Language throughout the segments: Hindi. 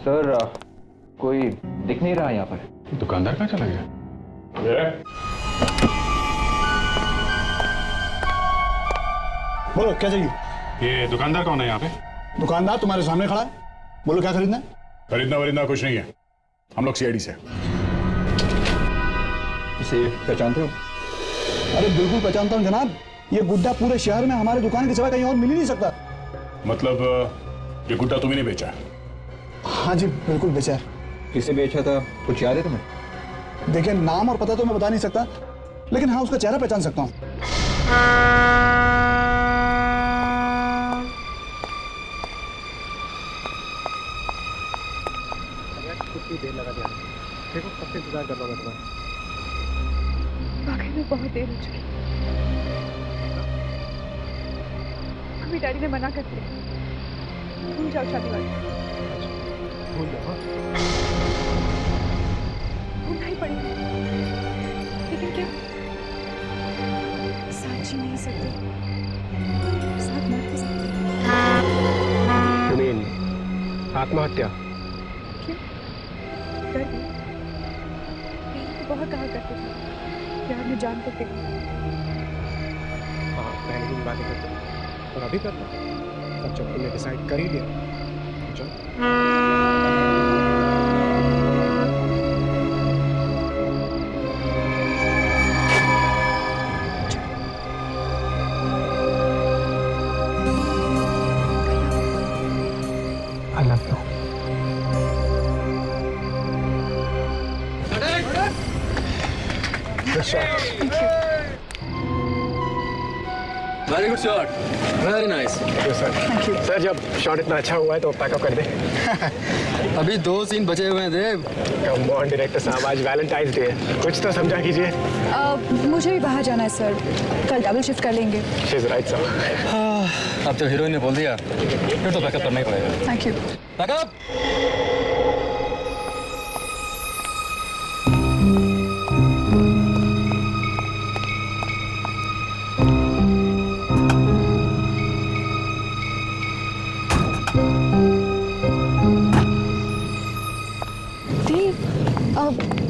सर कोई दिख नहीं रहा यहाँ पर। दुकानदार कहाँ चला गया? बोलो क्या चाहिए? ये दुकानदार कौन है यहाँ पे? दुकानदार तुम्हारे सामने खड़ा है, बोलो क्या खरीदना है? खरीदना वरीदना कुछ नहीं है, हम लोग सीआईडी से। इसे पहचानते हो? अरे बिल्कुल पहचानता हूँ जनाब, ये गुड्डा पूरे शहर में हमारे दुकान के सिवा कहीं और मिल ही नहीं सकता। मतलब ये गुड्डा तुम्ही ने बेचा? हाँ जी बिल्कुल बेचा है। किसे बेचा था कुछ याद है तुम्हें? देखिए नाम और पता तो मैं बता नहीं सकता, लेकिन हाँ उसका चेहरा पहचान सकता हूँ। कितनी देर लगा दिया, देखो कब से इंतजार कर रहा हूँ मैं तुम्हारा। वाकई में बहुत देर हो चुकी। अभी डैडी ने मना कर दिया, भूल जाओ शादी वाली। भूल जाओ। भूलना ही पड़ेगा, लेकिन क्या साथ जी नहीं सकते, साथ मर भी सकते। You mean आत्महत्या? क्यों? डर गई? पहले तो बहुत कहा करते थे प्यार में जान तक देगा। हाँ पहले दिन बातें करते और अभी करता। अब जब तुमने डिसाइड कर ही लिया, चलो। I love you. Good shot. Very good shot, very nice. Thank you, sir. Sir जब शॉट इतना अच्छा हुआ है तो पैकअप कर दे। अभी 2 सीन बचे हुए हैं देव। कम ऑन डायरेक्टर साहब, आज वैलेंटाइंस डे है, कुछ तो समझा कीजिए। मुझे भी बाहर जाना है सर, कल डबल शिफ्ट कर लेंगे। She is right sir. अब तो हीरोइन ने बोल दिया, फिर तो बैकअप करना ही पड़ेगा। Thank you. बैकअप।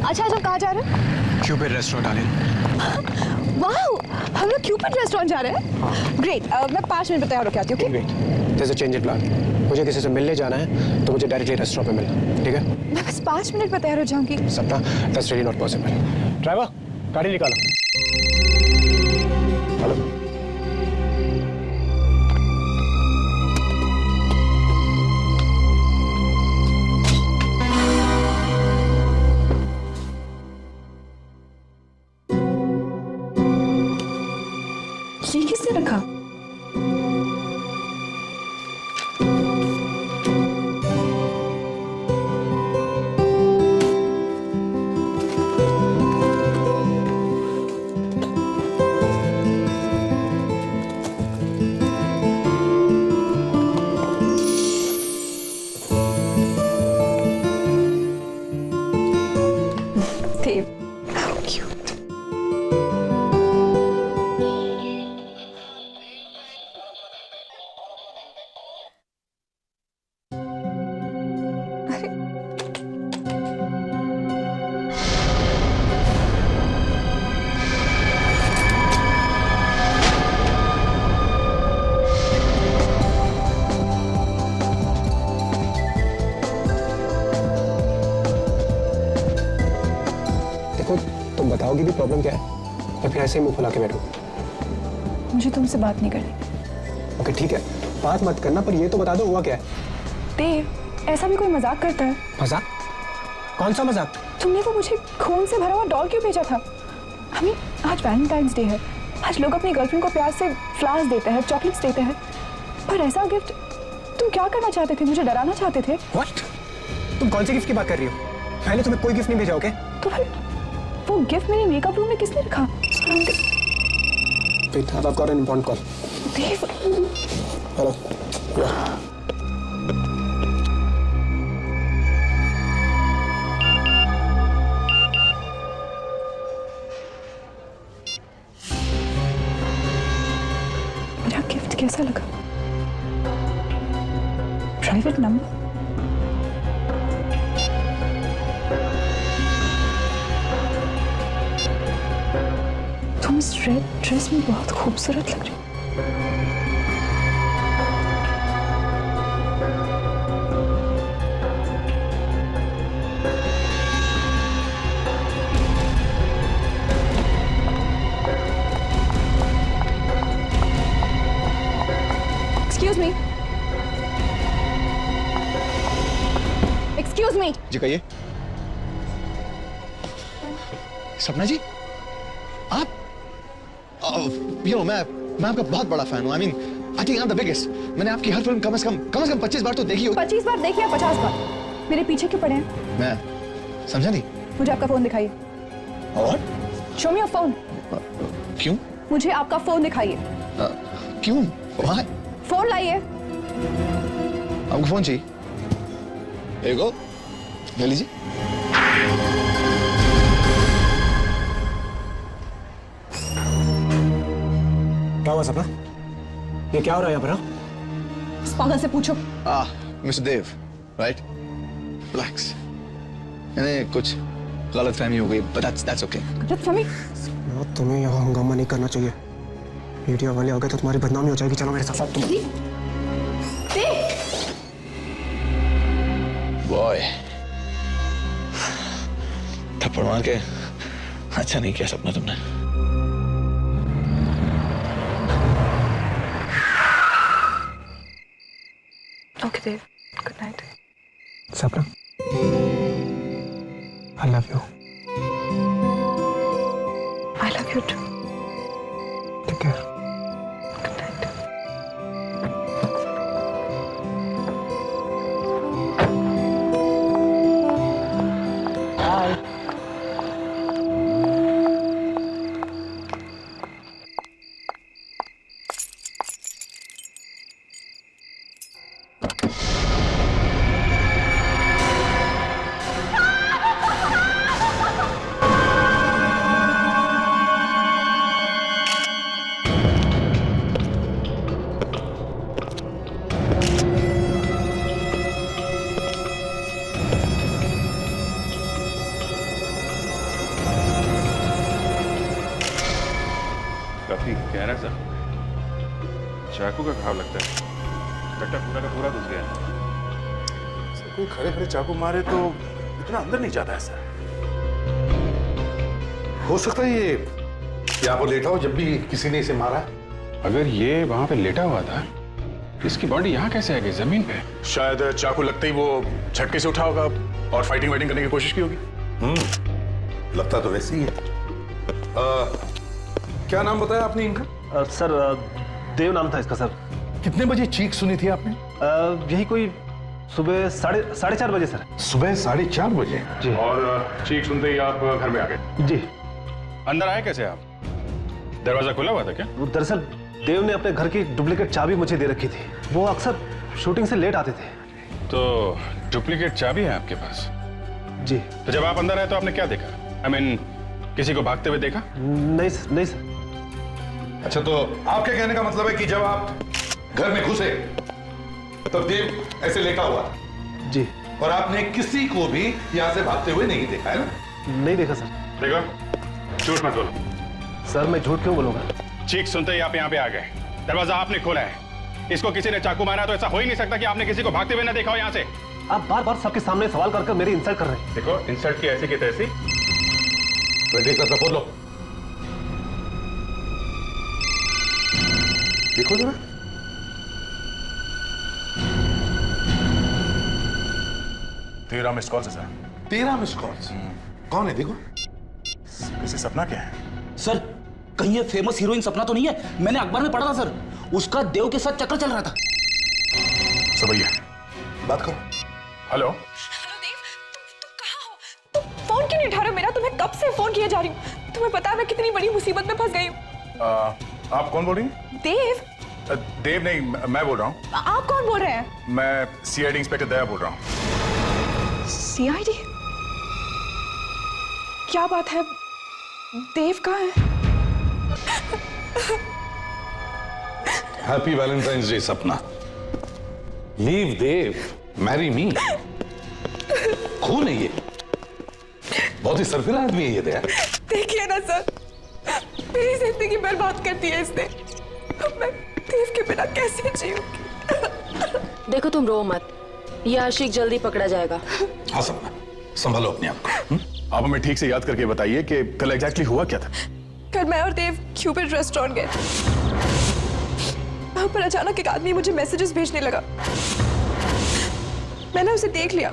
अच्छा आज हम कहाँ जा रहे हैं? Cupid restaurant darling. वाह, हम लोग क्यूपिड रेस्टोरेंट जा रहे हैं। ग्रेट, मैं 5 मिनट में तैयार होके आती हूँ। Great, there's a change in plan. मुझे किसी से मिलने जाना है तो मुझे डायरेक्टली रेस्टोरेंट में मिलना, ठीक है? मैं बस 5 मिनट में तैयार हो जाऊंगी। सपना, that's really not possible. Driver, गाड़ी निकालो। हेलो। ये किसने रखा? Dave, how cute. देखो, तुम बताओगी भी प्रॉब्लम क्या है या फिर ऐसे ही मुंह फुला के बैठो? मुझे तुमसे बात नहीं करनी। ओके ठीक है, बात मत करना, पर ये तो बता दो हुआ क्या है? देव, ऐसा भी कोई मजाक करता है? मजाक? कौन सा मजाक? तुमने वो मुझे खून से भरा हुआ डॉल क्यों भेजा था? आज वैलेंटाइंस डे है, आज लोग अपनी गर्लफ्रेंड को प्यार से फ्लावर्स देते हैं, चॉकलेट्स देते हैं, पर ऐसा गिफ्ट तुम क्या करना चाहते थे? मुझे डराना चाहते थे? What? तुम कौन सी गिफ्ट की बात कर रही हो? मैंने तुम्हें कोई गिफ्ट नहीं भेजा, ओके? तो फिर वो गिफ्ट मेरे मेकअप रूम में किसने रखा? Wait, I've got an important call. Dev, Hello. Yeah. मेरा गिफ्ट कैसा लगा? Private number? इस रेड ड्रेस में बहुत खूबसूरत लग रही है। Excuse me. Excuse me. जी कहिए। सपना जी, आप मैं आपका बहुत बड़ा फैन हूँ। I mean I think I am the biggest. मैंने आपकी हर फिल्म कम से कम 25 बार तो देखी होगी। 25 बार देखी या 50 बार? मेरे पीछे क्यों पड़े हैं? मैं समझा नहीं। मुझे आपका फोन दिखाइए। और शो मी योर फोन। क्यों? मुझे आपका फोन दिखाइए। क्यों? Why? फोन लाइए। आपको फोन चाहिए? देखो, ले लीजिए। क्या हुआ सपना? ये क्या हो रहा है यहाँ पर? हाँ? इस पागल से पूछो। मिस्टर देव, राइट? रिलैक्स। मैंने कुछ गलतफहमी हो गई, but that's okay. गलतफहमी? तुम्हें यहाँ हंगामा नहीं करना चाहिए। मीडिया वाले आ गए तो तुम्हारी बदनामी हो जाएगी। चलो मेरे साथ तुम। बॉय, थप्पड़ मार के अच्छा नहीं किया सपना तुमने। ओके देव, गुड नाइट। सपना, I love you. I love you too. Take care. Good night. काफी गहरा सा चाकू का घाव लगता है। कट्टा पूरा का पूरा घुस गया। कोई खड़े खड़े चाकू मारे तो इतना अंदर नहीं जाता है सर। हो सकता है ये यहाँ पर लेटा हो जब भी किसी ने इसे मारा। अगर ये वहां पे लेटा हुआ था, इसकी बॉडी यहाँ कैसे आ गई जमीन पे? शायद चाकू लगते ही वो झटके से उठा होगा और फाइटिंग वाइटिंग करने की कोशिश की होगी। लगता तो वैसे ही है। क्या नाम बताया आपने इनका? सर देव नाम था इसका सर। कितने बजे चीख सुनी थी आपने? यही कोई सुबह साढ़े 4 बजे सर। सुबह 4:30 बजे। जी। और चीख सुनते ही आप घर में आ गए? जी। अंदर आए कैसे आप? दरवाजा खुला हुआ था क्या? दरअसल देव ने अपने घर की डुप्लीकेट चाबी मुझे दे रखी थी। वो अक्सर शूटिंग से लेट आते थे। तो डुप्लीकेट चाबी है आपके पास? जी। तो जब आप अंदर आए तो आपने क्या देखा? I mean, किसी को भागते हुए देखा? नहीं सर। अच्छा, तो आपके कहने का मतलब है कि जब आप घर में घुसे तब देव ऐसे लेटा हुआ था? जी। और आपने किसी को भी यहाँ से भागते हुए नहीं देखा है ना? नहीं देखा सर। देखो, झूठ मत बोलो। सर मैं झूठ क्यों बोलूंगा? चीख सुनते ही आप यहाँ पे आ गए। दरवाजा आपने खोला है। इसको किसी ने चाकू मारा तो ऐसा हो ही नहीं सकता कि आपने किसी को भागते हुए ना देखा हो यहाँ से। आप बार बार सबके सामने सवाल कर मेरी इंसल्ट कर रहे हैं। देखो, इंसल्ट की ऐसी की तैसी। बोलो, देखो जरा। तेरा मिस कॉल से सर। 13 miss calls. कौन है देखो? किसी सपना क्या है? सर कहीं ये फेमस हीरोइन सपना तो नहीं है? मैंने अखबार में पढ़ा था सर, उसका देव के साथ चक्कर चल रहा था। भैया बात करो। हेलो। हेलो देव, तुम कहाँ हो? तुम फोन क्यों नहीं उठा रहे हो मेरा? तुम्हें कब से फोन किया जा रही हूँ। तुम्हें पता है मैं कितनी बड़ी मुसीबत में फंस गई हूँ। आप कौन बोल रही हैं? देव। देव नहीं, मैं बोल रहा हूँ। आप कौन बोल रहे हैं? मैं सीआईडी इंस्पेक्टर दया बोल रहा हूँ। सीआईडी? क्या बात है? देव कहाँ है? हैप्पी वैलेंटाइंस डे सपना। लीव देव, मैरी मी। खून है ये, बहुत ही सरफिरा आदमी है ये दया। देखिए ना सर, मेरी जिंदगी बर्बाद कर दी है इसने। अब मैं देव के बिना कैसे जीऊंगी? देखो तुम रो मत, ये आशिक जल्दी पकड़ा जाएगा। हाँ सपना, संभालो अपने आप को। आप हमें ठीक से याद करके बताइए कि कल एग्जैक्टली हुआ क्या था। कल मैं और देव क्यूपिड रेस्टोरेंट गए। वहां पर अचानक एक आदमी मुझे मैसेजेस भेजने लगा। मैंने उसे देख लिया,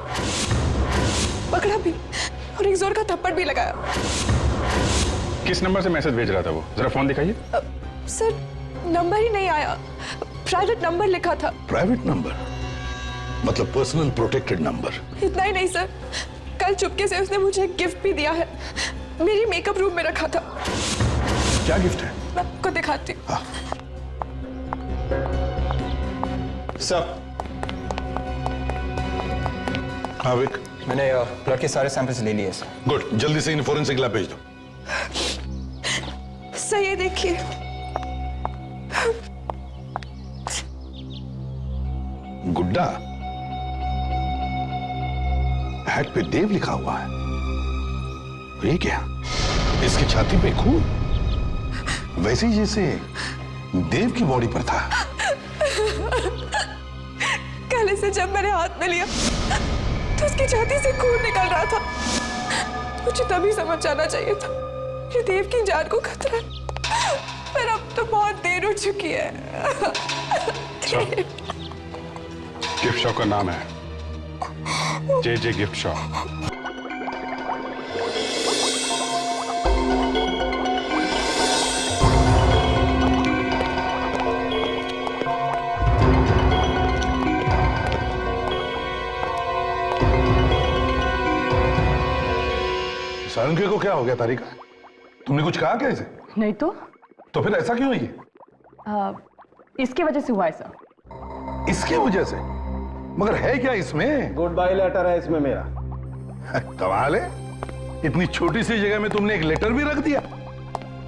पकड़ा भी और एक जोर का थप्पड़ भी लगाया। किस नंबर से मैसेज भेज रहा था वो? जरा फोन दिखाइए। सर नंबर ही नहीं आया, प्राइवेट नंबर लिखा था। प्राइवेट नंबर मतलब पर्सनल प्रोटेक्टेड नंबर? इतना ही नहीं सर, कल चुपके से उसने मुझे एक गिफ्ट भी दिया है, मेरी मेकअप रूम में रखा था। क्या गिफ्ट है? मैं आपको दिखाती हूँ। सर, हाँ विक, मैंने ब्लड के सारे सैंपल्स ले लिए सर। गुड, जल्दी से इन फोरेंसिक लैब भेज दो। सर ये देखिए, गुड्डा, हैट पे देव लिखा हुआ है। ये क्या? इसकी छाती पे खून, वैसे ही जैसे देव की बॉडी पर था। कल इसे जब मैंने हाथ में लिया तो उसकी छाती से खून निकल रहा था। मुझे तभी समझ जाना चाहिए था कि देव की जान को खतरा है, पर अब तो बहुत देर हो चुकी है। गिफ्ट शॉप का नाम है जे गिफ्ट शॉप। सारंगी को क्या हो गया तारिका? तुमने कुछ कहा क्या इसे? नहीं तो फिर ऐसा क्यों है ये? इसकी वजह से हुआ है सर। इसकी वजह से? मगर है क्या इसमें? गुड बाय लेटर है इसमें मेरा। कमाल है, इतनी छोटी सी जगह में तुमने एक लेटर भी रख दिया।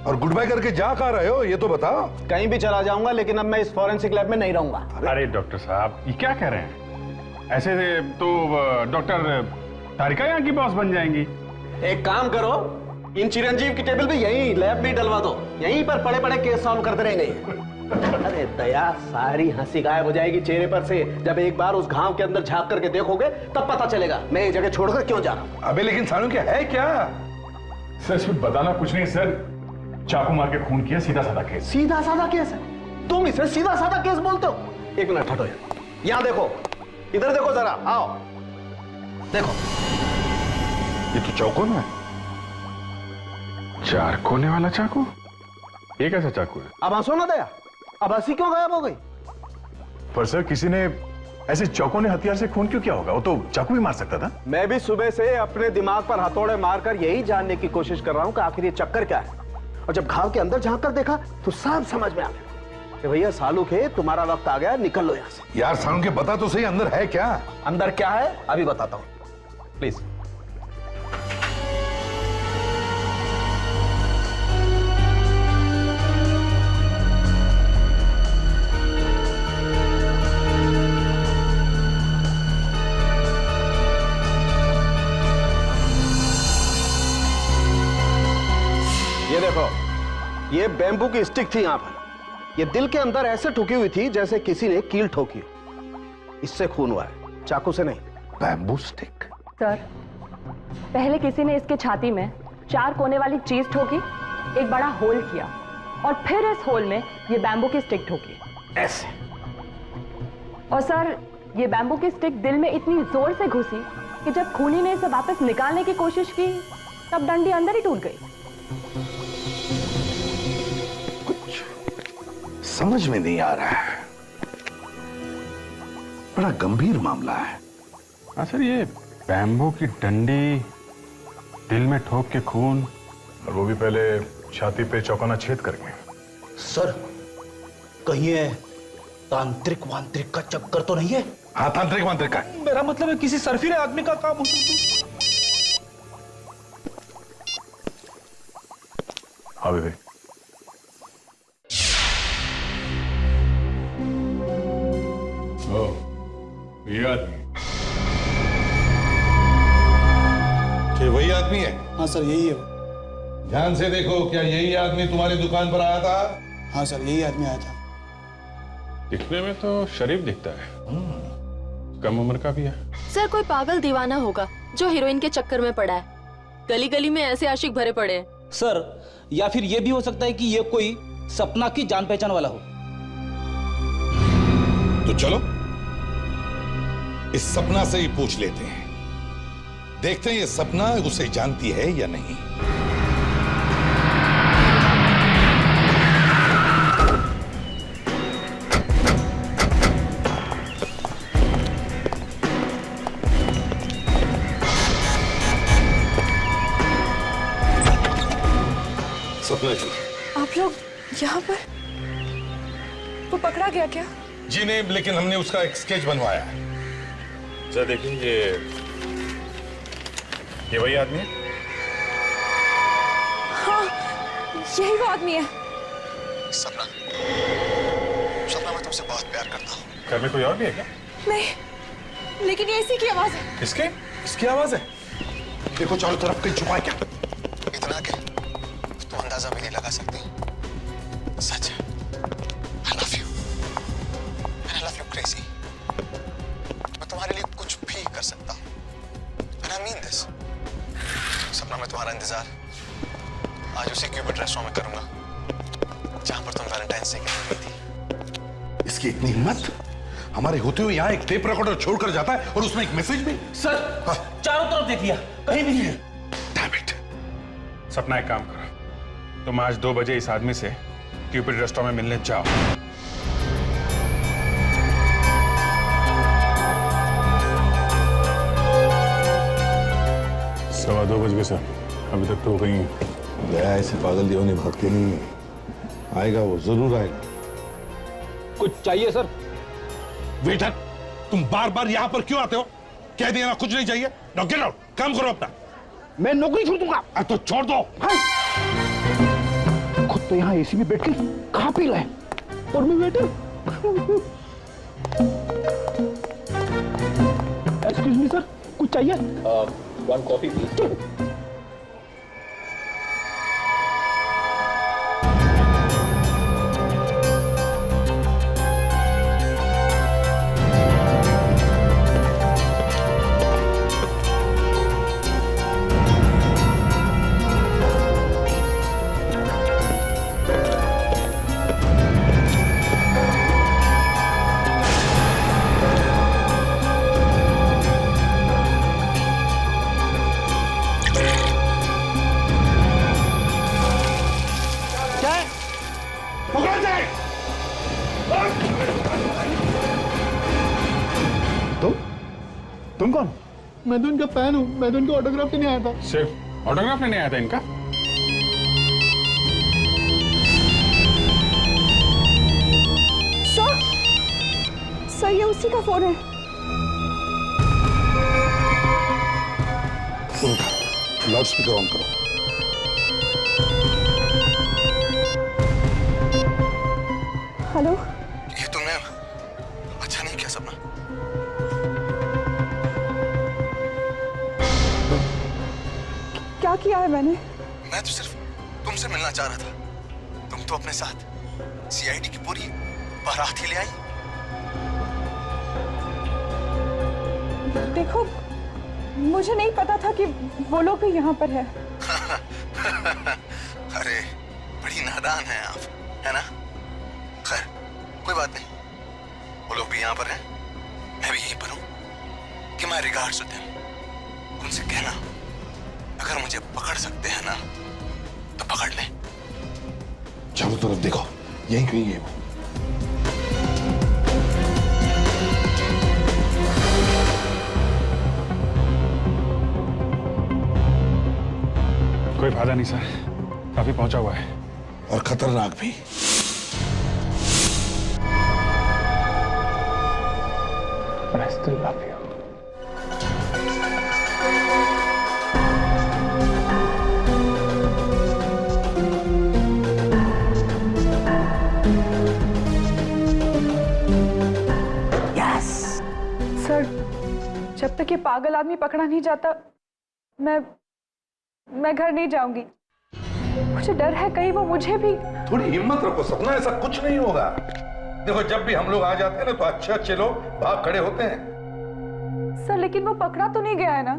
और गुड बाय करके जा कहाँ रहे हो ये तो बताओ। कहीं भी चला जाऊंगा, लेकिन अब मैं इस फॉरेंसिक लैब में नहीं रहूंगा। अरे डॉक्टर साहब, ये क्या कह रहे हैं? ऐसे तो डॉक्टर तारिका यहाँ की बॉस बन जाएंगी। एक काम करो, इन चिरंजीव की टेबल भी यहीं लैब में डलवा दो, यहीं पर पड़े पड़े केस सॉल्व करते रहेंगे। अरे दया, सारी हंसी गायब हो जाएगी चेहरे पर से जब एक बार उस घाव के अंदर झांक करके देखोगे, तब पता चलेगा मैं ये जगह छोड़कर क्यों जा रहा हूं। अबे लेकिन सानू क्या है क्या? सर इसमें बताना कुछ नहीं सर, चाकू मार के खून किया, सीधा साधा केस। सीधा साधा केस है? तुम इसे सीधा साधा केस बोलते हो? एक मिनट हटो यार, यहां देखो, इधर देखो जरा, आओ देखो। ये तो चौकोन है। 4 कोने वाला चाकू? ये कैसा चाकू है? अब हंसो ना दया, अब हंसी क्यों गायब हो गई? पर सर किसी ने ऐसे चौकोने हथियार से खून क्यों किया होगा? वो तो चाकू भी मार सकता था। मैं भी सुबह से अपने दिमाग पर हथौड़े मारकर यही जानने की कोशिश कर रहा हूं कि आखिर ये चक्कर क्या है। और जब घाव के अंदर झांक कर देखा तो सब समझ में आ गया कि भैया सालू के तुम्हारा वक्त आ गया, निकल लो यहां से। यार सानू के बता तो सही, अंदर है क्या? अंदर क्या है अभी बताता हूं, प्लीज। ये देखो, ये बैम्बू की स्टिक थी यहां पर। ये दिल के अंदर ऐसे ठुकी हुई थी जैसे किसी ने कील ठोकी हो। इससे खून हुआ है, चाकू से नहीं। Bamboo stick? सर, पहले किसी ने इसके छाती में 4 कोने वाली चीज ठोकी, एक बड़ा होल किया और फिर इस होल में ये बैम्बू की स्टिक ठोकी ऐसे। और सर, ये बैम्बू की स्टिक दिल में इतनी जोर से घुसी कि जब खूनी ने इसे वापस निकालने की कोशिश की तब डंडी अंदर ही टूट गई। समझ में नहीं आ रहा है, बड़ा गंभीर मामला है। हाँ सर, ये बैम्बू की डंडी दिल में ठोक के खून, और वो भी पहले छाती पे चौकाना छेद करके। सर कहीं ये तांत्रिक वांत्रिक का चक्कर तो नहीं है? हाँ, तांत्रिक वांत्रिक का। मेरा मतलब है किसी सरफिरे आदमी का काम हो सकता है। हाँ विवेक, ये आदमी कि वही आदमी है? हाँ सर, यही है। ध्यान से देखो, क्या यही आदमी तुम्हारी दुकान पर आया था? हाँ सर, यही आदमी आया था। दिखने में तो शरीफ दिखता है, कम उम्र का भी है। सर कोई पागल दीवाना होगा जो हीरोइन के चक्कर में पड़ा है। गली गली में ऐसे आशिक भरे पड़े हैं। सर या फिर ये भी हो सकता है कि ये कोई सपना की जान पहचान वाला हो। तो चलो इस सपना से ही पूछ लेते हैं, देखते हैं ये सपना उसे जानती है या नहीं। सपना जी, आप लोग यहाँ पर? वो पकड़ा गया क्या? जी नहीं, लेकिन हमने उसका एक स्केच बनवाया है। सर देखिए, ये वही आदमी है। हाँ, यही वो आदमी है। सपना, सपना मैं तुमसे बहुत प्यार करता हूँ। घर में कोई और भी है क्या? नहीं, लेकिन ये इसी की आवाज है। इसकी आवाज है। देखो चारों तरफ कहीं छुपा है क्या? इतना के तो अंदाजा भी नहीं लगा सकती। सच है, I love you and I love you crazy। मैं तुम्हारे लिए कुछ भी कर सकता हूँ and I mean this। सपना, मैं तुम्हारा इंतजार आज उसी क्यूपिड रेस्टोरेंट में करूंगा जहां पर तुम वैलेंटाइंस डे के दिन थी। इसकी इतनी हिम्मत, हमारे होते हुए यहाँ एक टेप रिकॉर्डर छोड़कर जाता है और उसमें एक मैसेज भी। सर चारों तरफ देख लिया, कहीं भी नहीं है। Damn it। सपना एक काम करो, तुम आज 2 बजे इस आदमी से क्यूपिड रेस्टोरेंट में मिलने जाओ। सवा 2 बज गए सर, अभी तक तो कहीं दया ऐसे पागल दीवाने भागते नहीं है। आएगा, वो जरूर आएगा। कुछ चाहिए सर? वेटर, तुम बार बार यहाँ पर क्यों आते हो? कह दिया ना कुछ नहीं चाहिए। नाउ गेट आउट, काम करो अपना। मैं नौकरी छोड़ दूंगा। तो छोड़ दो। खुद तो यहाँ एसी में बैठ के खा पी रहा है और मैं वेटर। एक्सक्यूज मी सर, कुछ चाहिए? 1 कॉफी प्लीज। तुम कौन? मैं तो इनका फैन हूँ, मैं तो इनका ऑटोग्राफ लेने आया था। सिर्फ ऑटोग्राफ लेने आया था इनका? सर ये उसी का फोन है। लाउड स्पीकर ऑन करो। हेलो, ये तुमने अच्छा नहीं किया सपना। क्या किया है मैंने? मैं तो सिर्फ तुमसे मिलना चाह रहा था। तुम तो अपने साथ सीआईडी की पूरी बारात ही ले आई। देखो, मुझे नहीं पता था कि वो लोग भी यहाँ पर है। अरे बड़ी नादान है आप, है ना? खैर कोई बात नहीं, वो लोग भी यहाँ पर हैं, मैं भी यहीं पर हूँ। कि मैं रिगार्ड्स होते हैं, उनसे कहना अगर मुझे पकड़ सकते हैं ना तो पकड़ लें। चारों तरफ देखो, यहीं कहीं है वो। कोई फायदा नहीं सर, काफी पहुंचा हुआ है और खतरनाक भी। I still love you. Sir, जब तक ये पागल आदमी पकड़ा नहीं जाता, मैं घर नहीं जाऊंगी। मुझे डर है कहीं वो मुझे भी। थोड़ी हिम्मत रखो सपना, ऐसा कुछ नहीं होगा। देखो जब भी हम लोग आ जाते हैं ना तो अच्छे अच्छे लोग भाग खड़े होते हैं। सर लेकिन वो पकड़ा तो नहीं गया है ना?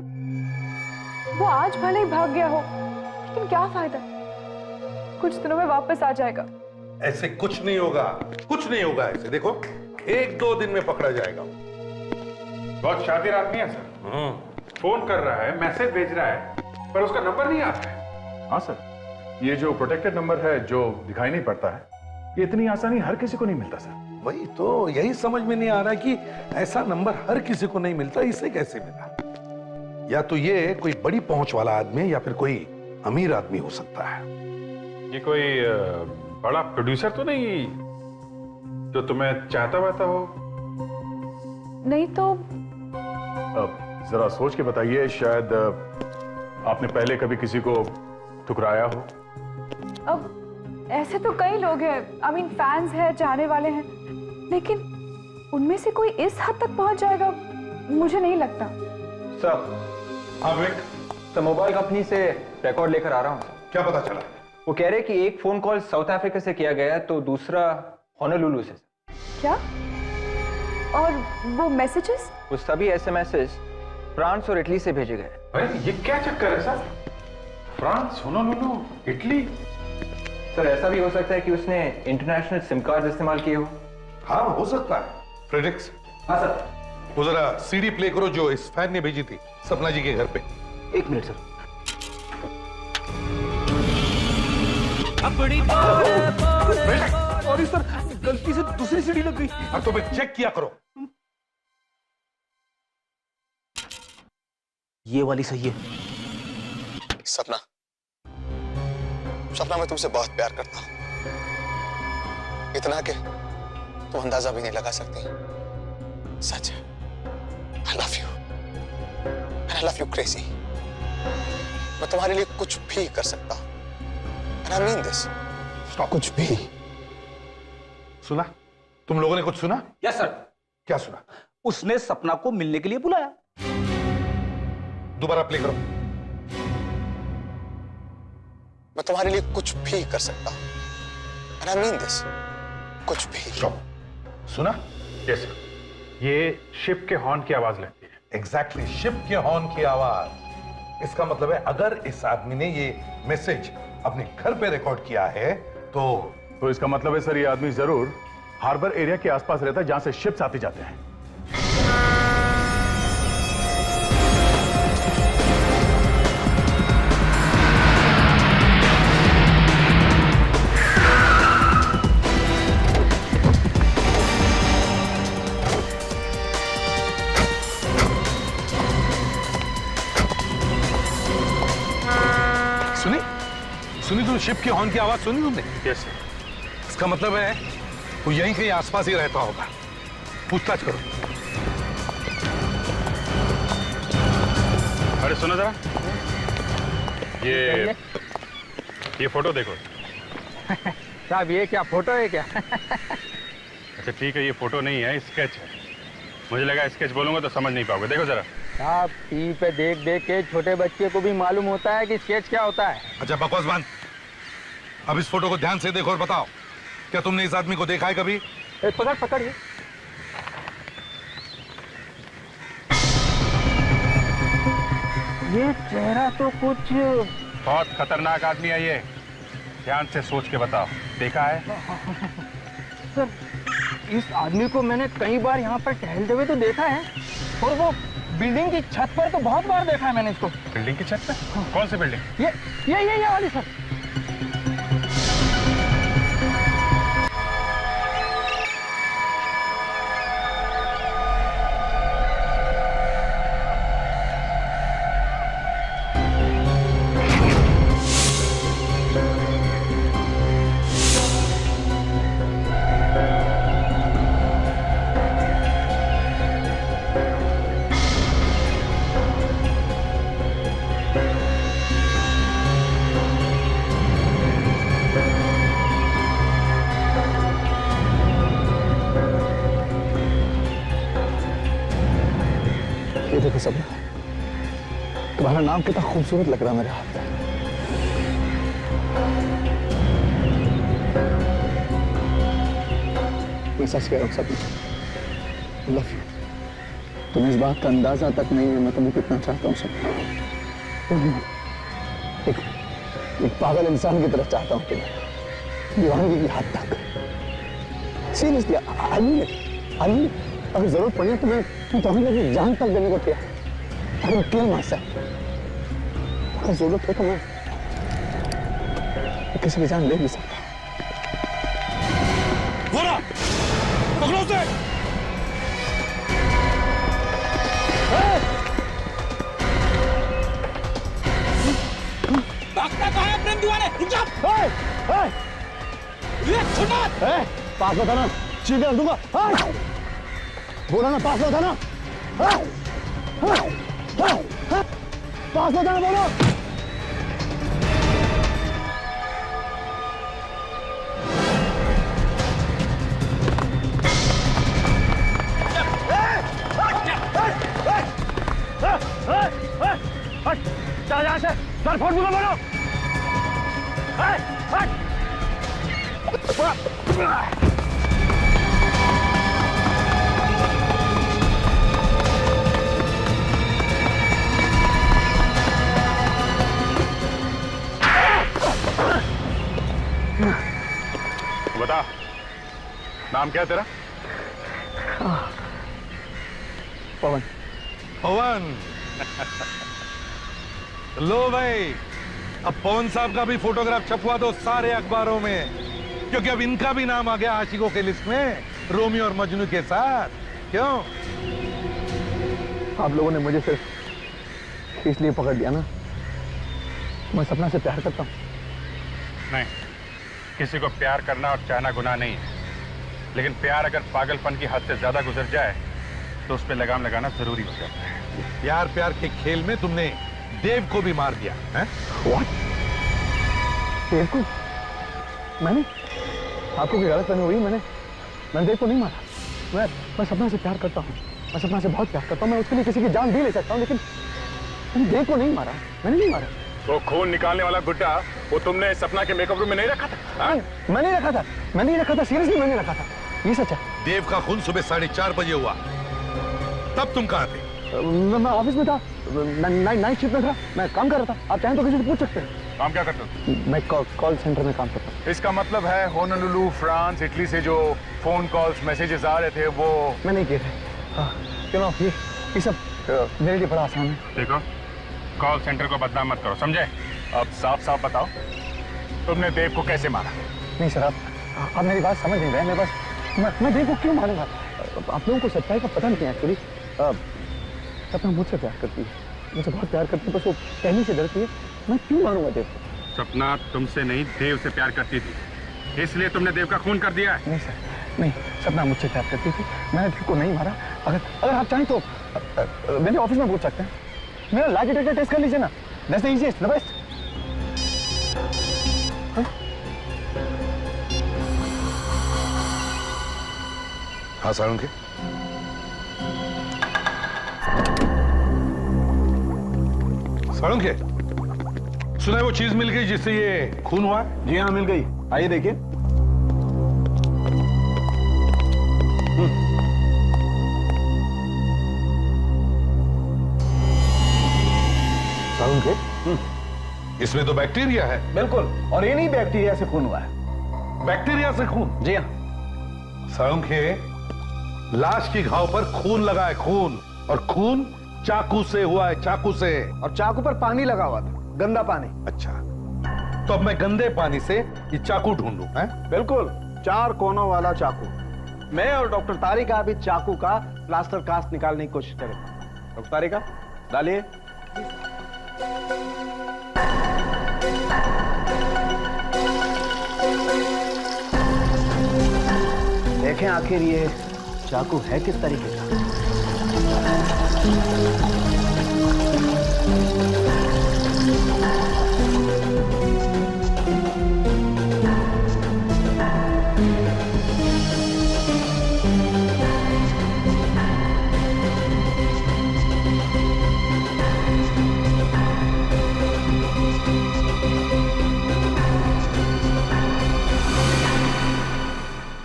वो आज भले ही भाग गया हो, लेकिन क्या फायदा, कुछ दिनों में वापस आ जाएगा। ऐसे कुछ नहीं होगा, कुछ नहीं होगा ऐसे। देखो 1-2 दिन में पकड़ा जाएगा। बहुत शातिर आदमी है सर। फोन कर रहा है, मैसेज भेज रहा है, पर उसका नंबर नहीं आता है। हाँ सर, ये जो प्रोटेक्टेड नंबर है जो दिखाई नहीं पड़ता है, ये इतनी आसानी हर किसी को नहीं मिलता सर। वही तो, यही समझ में नहीं आ रहा कि ऐसा नंबर हर किसी को नहीं मिलता, इसे कैसे मिला? या तो ये कोई बड़ी पहुंच वाला आदमी है या फिर कोई अमीर आदमी हो सकता है। ये कोई बड़ा प्रोड्यूसर तो नहीं जो तुम्हें चाहता वाता हो? नहीं तो जरा सोच के बताइए, शायद आपने पहले कभी किसी को ठुकराया हो। अब ऐसे तो कई लोग हैं, आई मीन फैंस हैं, चाहने वाले हैं, लेकिन उनमें से कोई इस हद तक पहुंच जाएगा मुझे नहीं लगता। सर, हाँ विक, तो मोबाइल कंपनी से रिकॉर्ड लेकर आ रहा हूँ। क्या पता चला? वो कह रहे कि एक फोन कॉल साउथ अफ्रीका से किया गया तो दूसरा होनोलुलु से। क्या? और वो मैसेजेस? वो सभी एसएमएसेस फ्रांस और इटली से भेजे गए। अरे ये क्या चक्कर है sir? France, Honolulu, Italy. Sir ऐसा भी हो सकता है कि उसने इंटरनेशनल सिम कार्ड इस्तेमाल किए हो। हाँ हो सकता है। फ्रेडरिक्स, हाँ सर। वो जरा सीडी प्ले करो जो इस फैन ने भेजी थी सपना जी के घर पे। 1 मिनट सर। सॉरी सर, गलती से दूसरी सीढ़ी लग गई। अब तो मैं चेक किया करो। ये वाली सही है। सपना, सपना मैं तुमसे बहुत प्यार करता हूं, इतना कि तुम अंदाजा भी नहीं लगा सकती। सच है, I love you, and I love you crazy। मैं तुम्हारे लिए कुछ भी कर सकता हूं, and I mean this। कुछ भी। सुना? तुम लोगों ने कुछ सुना? Yes sir. क्या सुना? उसने सपना को मिलने के लिए बुलाया। दोबारा प्ले करो। मैं तुम्हारे लिए कुछ भी कर सकता हूं, and I mean this। कुछ भी। स्टॉप। सुना? यस सर, ये शिप के हॉर्न की आवाज लगती है। एग्जैक्टली, शिप के हॉर्न की आवाज। इसका मतलब है अगर इस आदमी ने ये मैसेज अपने घर पे रिकॉर्ड किया है तो इसका मतलब है सर, ये आदमी जरूर हार्बर एरिया के आसपास रहता है जहां से शिप्स आते जाते हैं। सुनी तुम शिप के हॉर्न की आवाज सुनी तुमने? Yes sir. इसका मतलब है वो यहीं कहीं आसपास ही रहता होगा। पूछताछ करो। अरे सुनो जरा, ये फोटो देखो। साहब ये क्या फोटो है क्या? अच्छा ठीक है, ये फोटो नहीं है, स्केच है। मुझे लगा स्केच बोलूंगा तो समझ नहीं पाओगे। देखो जरा। साहब टीवी पे देख देख के छोटे बच्चे को भी मालूम होता है कि स्केच क्या होता है। अच्छा बकवास बंद। अब इस फोटो को ध्यान से देखो और बताओ, क्या तुमने इस आदमी को देखा है कभी? पकड़ पकड़ ये चेहरा तो कुछ बहुत खतरनाक आदमी है ये। ध्यान से सोच के बताओ, देखा है? सर इस आदमी को मैंने कई बार यहाँ पर टहलते हुए तो देखा है, और वो बिल्डिंग की छत पर तो बहुत बार देखा है मैंने इसको। बिल्डिंग की छत पे? कौन सी बिल्डिंग? ये वाली सर। ये देखो सपना, तुम्हारा नाम कितना खूबसूरत लग रहा है मेरे हाथ में। सच कह रहा हूँ सपना, लव यू। तुम्हें इस बात का अंदाजा तक नहीं है मैं तुम्हें कितना चाहता हूँ सपना। एक पागल इंसान की तरह चाहता हूँ तुम्हें, दीवानगी की हद तक। सीरियसली आई मीन अगर जरूरत पड़ी तो मैं तुम्हें अपनी जान तक देने को तैयार। अगर किल मार सकता, अगर जरूरत हो तो मैं किसी की जान ले भी सकता। पकड़ो उसे। भागता कहाँ है प्रेम दीवाने? रुक जा। छोड़ना। पास में था ना, चीख कर दूंगा। बोला ना पास में था ना, पास में था ना, बोलो। चल यहाँ से, सर फोन दूंगा, बोलो। बता, नाम क्या है तेरा? पवन। पवन। लो भाई, अब पवन साहब का भी फोटोग्राफ छपवा दो सारे अखबारों में, क्योंकि अब इनका भी नाम आ गया आशिकों के लिस्ट में, रोमियो और मजनू के साथ। क्यों? आप लोगों ने मुझे सिर्फ इसलिए पकड़ लिया ना, मैं सपना से प्यार करता हूँ। नहीं, किसी को प्यार करना और चाहना गुनाह नहीं है, लेकिन प्यार अगर पागलपन की हद से ज्यादा गुजर जाए तो उस पर लगाम लगाना जरूरी हो जाता है। यार प्यार के खेल में तुमने देव को भी मार दिया है? What? देव को? मैंने? आपको कोई गलतफहमी हुई? मैंने देव को नहीं मारा। मैं सपना से प्यार करता हूँ, मैं सपना से बहुत प्यार करता हूँ, मैं उसके लिए किसी की जान भी ले सकता हूँ, लेकिन मैंने देव को नहीं मारा, मैंने नहीं मारा। तो खून निकालने वाला गुड्डा वो तुमने सपना के मेकअप रूम में नहीं रखा था? मैं नहीं रखा था, सीरियसली मैंने रखा था, ये सच है। देव का खून सुबह 4:30 बजे हुआ, तब तुम कहाँ थे? मैं ऑफिस में था, नाइट शिफ्ट में था, मैं काम कर रहा था। आप चाहें तो किसी से पूछ सकते हैं। काम क्या करते हो? मैं कॉल सेंटर में काम करता हूँ। इसका मतलब है होनोलुलु, फ्रांस, इटली से जो फोन कॉल्स मैसेजेस आ रहे थे वो मैं नहीं किए थे। ये सब मेरे लिए बड़ा आसान है। देखो, कॉल सेंटर को बदनाम मत करो, समझे? अब साफ साफ बताओ, तुमने देव को कैसे मारा? नहीं सर, आप मेरी बात समझ नहीं रहे। मेरे पास मैं देव को क्यों मारूंगा? आप लोगों को सच्चाई का पता नहीं है एक्चुअली। सपना मुझसे प्यार करती है, मुझसे बहुत प्यार करती है, बस वो कहने से डरती है। मैं क्यों मारूंगा देव को? सपना तुमसे नहीं, देव से प्यार करती थी, इसलिए तुमने देव का खून कर दिया है। नहीं सर, नहीं, सपना मुझसे प्यार करती थी, मैंने देव को नहीं मारा। अगर आप चाहें तो मेरे ऑफिस में पूछ सकते हैं। मेरा लाई डिटेक्टर टेस्ट कर लीजिए ना, that's the easiest, the best. हाँ सारंगी, सारंगी, सुना है वो चीज मिल गई जिससे ये खून हुआ? जी हाँ, मिल गई। आइए देखिए। सारंगी, इसमें तो बैक्टीरिया है। बिल्कुल, और इन्हीं बैक्टीरिया से खून हुआ है। बैक्टीरिया से खून? जी हाँ। सारंगी, लाश की घाव पर खून लगा है, खून, और खून चाकू से हुआ है, चाकू से। और चाकू पर पानी लगा हुआ था, गंदा पानी। अच्छा, तो अब मैं गंदे पानी से ये चाकू ढूंढूं? हैं? बिल्कुल, 4 कोनों वाला चाकू। मैं और डॉक्टर तारिका भी चाकू का प्लास्टर कास्ट निकालने की कोशिश करेंगे। डॉक्टर तारिका, डालिए। देखें आखिर ये चाकू है किस तरीके का।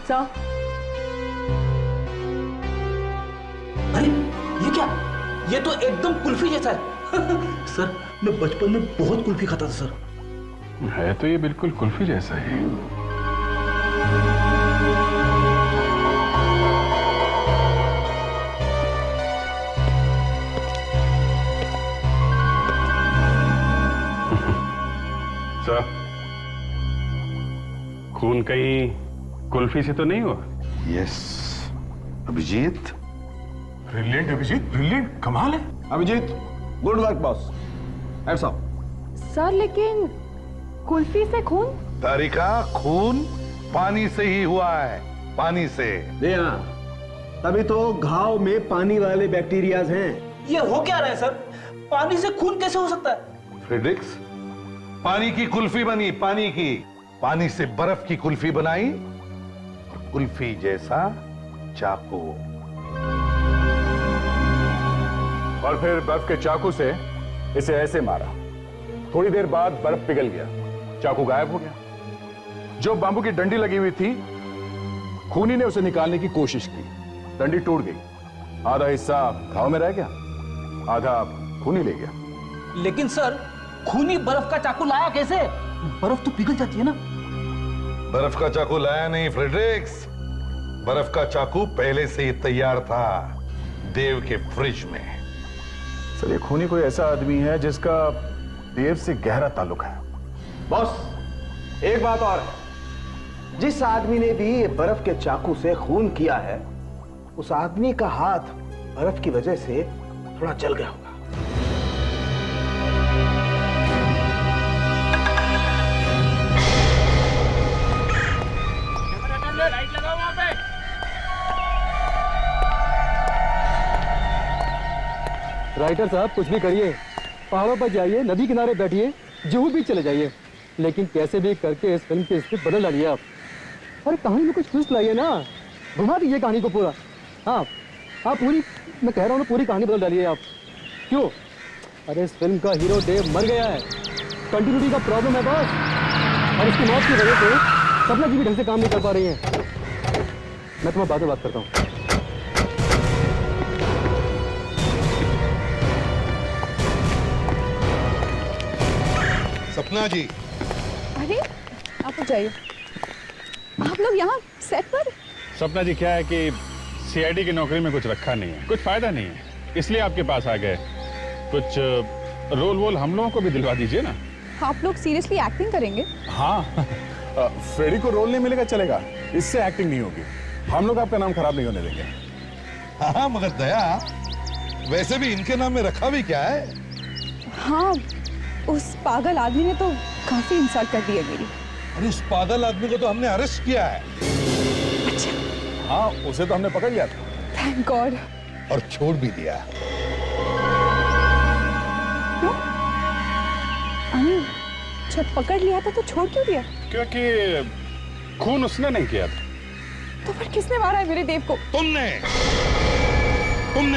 सर, ये तो एकदम कुल्फी जैसा है। सर मैं बचपन में बहुत कुल्फी खाता था सर। है तो ये बिल्कुल कुल्फी जैसा ही। सर, खून कहीं कुल्फी से तो नहीं हुआ? Yes Abhijit. Brilliant Abhijit, brilliant, कमाल है। Abhijit good work boss. Hats off. Sir लेकिन कुल्फी से खून? तारिका, खून पानी से ही हुआ है, पानी से। जी हाँ, तभी तो घाव में पानी वाले बैक्टीरियाज हैं। ये हो क्या रहा है सर? पानी से खून कैसे हो सकता है? फ्रेडरिक्स, पानी की कुल्फी बनी, पानी की। पानी से बर्फ की कुल्फी बनाई और कुल्फी जैसा चाकू। और फिर बर्फ के चाकू से इसे ऐसे मारा। थोड़ी देर बाद बर्फ पिघल गया, चाकू गायब हो गया। जो बांबू की डंडी लगी हुई थी, खूनी ने उसे निकालने की कोशिश की, डंडी टूट गई। आधा हिस्सा घाव में रह गया, आधा खूनी ले गया। लेकिन सर खूनी बर्फ का चाकू लाया कैसे? बर्फ तो पिघल जाती है ना। बर्फ का चाकू लाया नहीं फ्रेडरिक्स, बर्फ का चाकू पहले से ही तैयार था देव के फ्रिज में। सर, ये खूनी कोई ऐसा आदमी है जिसका देव से गहरा ताल्लुक है। बॉस एक बात और है, जिस आदमी ने भी ये बर्फ के चाकू से खून किया है, उस आदमी का हाथ बर्फ की वजह से थोड़ा जल गया होगा। राइटर साहब कुछ भी करिए, पहाड़ों पर जाइए, नदी किनारे बैठिए, जुहू बीच चले जाइए, लेकिन कैसे भी करके इस फिल्म की स्क्रिप्ट बदल डालिए आप। और कहानी में कुछ ट्विस्ट लाइए ना, घुमा दीजिए कहानी को पूरा। हाँ हाँ, पूरी, मैं कह रहा हूँ ना, पूरी कहानी बदल डालिए आप। क्यों? अरे इस फिल्म का हीरो देव मर गया है, कंटिन्यूटी का प्रॉब्लम है बॉस, और इसकी मौत की वजह से सपना जी भी ढंग से काम नहीं कर पा रही है। मैं तुम्हें बाद में बात करता हूँ। सपना जी। अरे आप हो जाइए, आप लोग यहाँ सेट पर? सपना जी, क्या है कि सीआईडी की नौकरी में कुछ रखा नहीं है, कुछ फायदा नहीं है, इसलिए आपके पास आ गए। कुछ रोल वोल हम लोगों को भी दिलवा दीजिए ना। आप लोग सीरियसली एक्टिंग करेंगे? हाँ, फ्रेडी को रोल नहीं मिलेगा चलेगा, इससे एक्टिंग नहीं होगी। हम लोग आपका नाम खराब नहीं होने देंगे। हाँ मगर दया, वैसे भी इनके नाम में रखा भी क्या है? हाँ, उस पागल आदमी ने तो काफी इंसल्ट कर दी है मेरी। अरे उस पागल आदमी को तो हमने अरेस्ट किया है। अच्छा। हाँ, उसे तो हमने पकड़ लिया था। Thank God. और छोड़ भी दिया। क्यों? जब पकड़ लिया था तो छोड़ क्यों दिया? क्योंकि खून उसने नहीं किया था। तो फिर किसने मारा है मेरे देव को? तुमने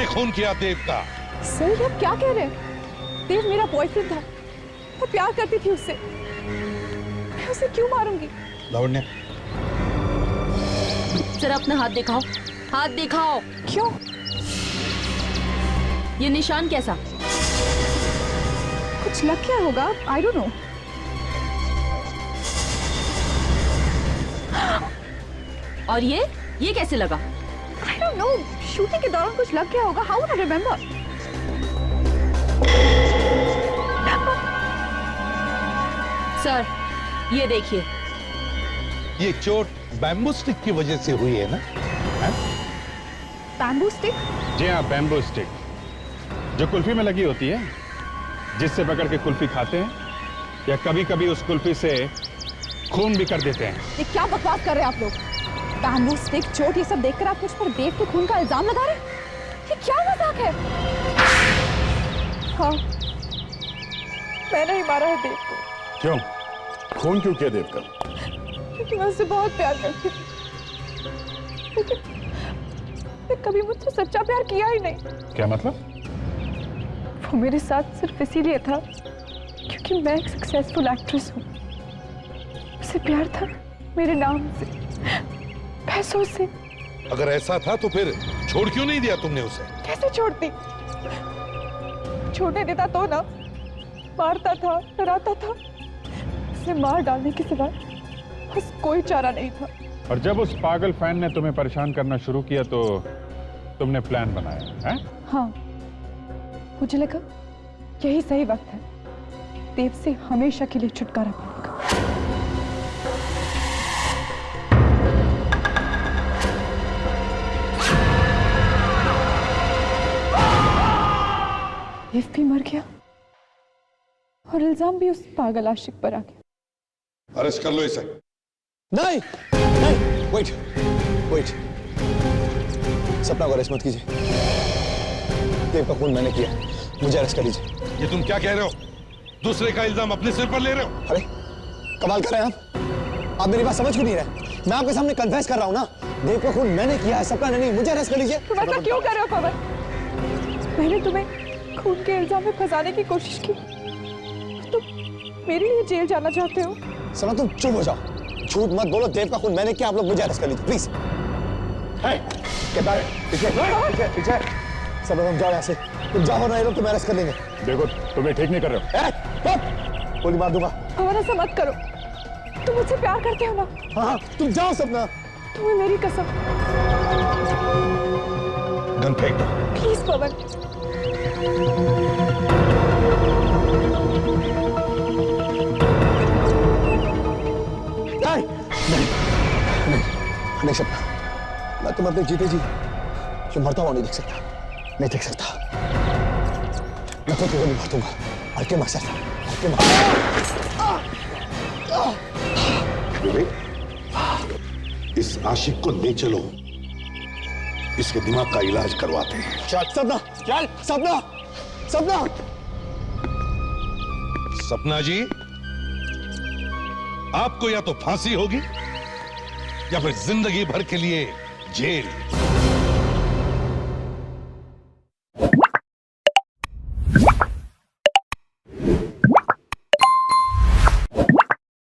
खून किया देव का। सर ये आप क्या कह रहे हैं? देव मेरा बॉयफ्रेंड था, मैं प्यार करती थी उससे, मैं उसे क्यों मारूंगी? लावण्य, जरा अपना हाथ दिखाओ, हाथ दिखाओ। क्यों? ये निशान कैसा? कुछ लग क्या होगा? I don't know. और ये कैसे लगा? आई डोंट नो, शूटिंग के दौरान कुछ लग गया होगा। How would I remember? Sir ये देखिए, ये चोट बैम्बू स्टिक की वजह से हुई है ना? Bamboo stick? जी हाँ, बैम्बू स्टिक, जो कुल्फी में लगी होती है, जिससे पकड़ के कुल्फी खाते हैं, या कभी कभी उस कुल्फी से खून भी कर देते हैं। ये क्या बकवास कर रहे हैं आप लोग? बैम्बू स्टिक, चोट, ये सब देखकर आप मुझ पर देव के खून का इल्जाम लगा रहे हैं? ये क्या मजाक है? हाँ, मैंने ही मारा है देव को। क्यों? खून क्यों किया देव का? क्योंकि मैं उससे बहुत प्यार करती थी, लेकिन उसने कभी मुझसे सच्चा प्यार किया ही नहीं। क्या मतलब? वो मेरे साथ सिर्फ इसीलिए था क्योंकि मैं एक सक्सेसफुल एक्ट्रेस हूँ। उसे प्यार था मेरे नाम से, पैसों से। अगर ऐसा था तो फिर छोड़ क्यों नहीं दिया तुमने उसे? कैसे छोड़ती? छोड़ने देता तो ना, मारता था, डराता था। उसे मार डालने के सिवा बस कोई चारा नहीं था। और जब उस पागल फैन ने तुम्हें परेशान करना शुरू किया तो तुमने प्लान बनाया है? हाँ, मुझे लगा यही सही वक्त है देव से हमेशा के लिए छुटकारा पाने का। देव भी मर गया और इल्जाम भी उस पागल आशिक पर आ गया। अरेस्ट कर लो इसे। नहीं नहीं, वेट वेट, सपना को अरेस्ट मत कीजिए। देव का खून मैंने किया, मुझे अरेस्ट कर लीजिए। ये तुम क्या कह रहे हो? दूसरे का इल्जाम अपने सिर पर ले रहे हो? अरे कमाल कर रहे हैं आप मेरी बात समझ क्यों नहीं रहे? मैं आपके सामने कन्फेस कर रहा हूं ना, देव का खून मैंने किया है, सपना ने नहीं। मुझे अरेस्ट कर लीजिए। तुम ऐसा क्यों कर रहे हो पवन? मैंने तुम्हें खून के इल्जाम में फंसाने की कोशिश की, तुम मेरे लिए जेल जाना चाहते हो? सना तुम चुप हो जाओ, झूठ मत बोलो। देव का खून मैंने किया, आप लोग मुझे अरेस्ट कर लीजिए प्लीज। पीछे सब लोग जाओ यहाँ से, तुम जाओ ना, ये लोग तुम्हें अरेस्ट कर लेंगे। देखो तुम्हें ठीक नहीं कर रहे हो। गोली मार दूंगा। पवन ऐसा मत करो, तुम मुझसे प्यार करते हो ना? हाँ तुम जाओ सपना। तुम्हें मेरी कसम। गन फेंक दो। प्लीज पवन। नहीं सपना, मैं तुम अपने जीते जी जो मरता हुआ नहीं देख सकता, नहीं देख सकता। मैं खुद को गोली मार दूंगा। हल्के मार सकता, हल्के मार। इस आशिक को ले चलो, इसके दिमाग का इलाज करवाते हैं। चल सपना, चल सपना, सपना। सपना जी, आपको या तो फांसी होगी या फिर जिंदगी भर के लिए जेल।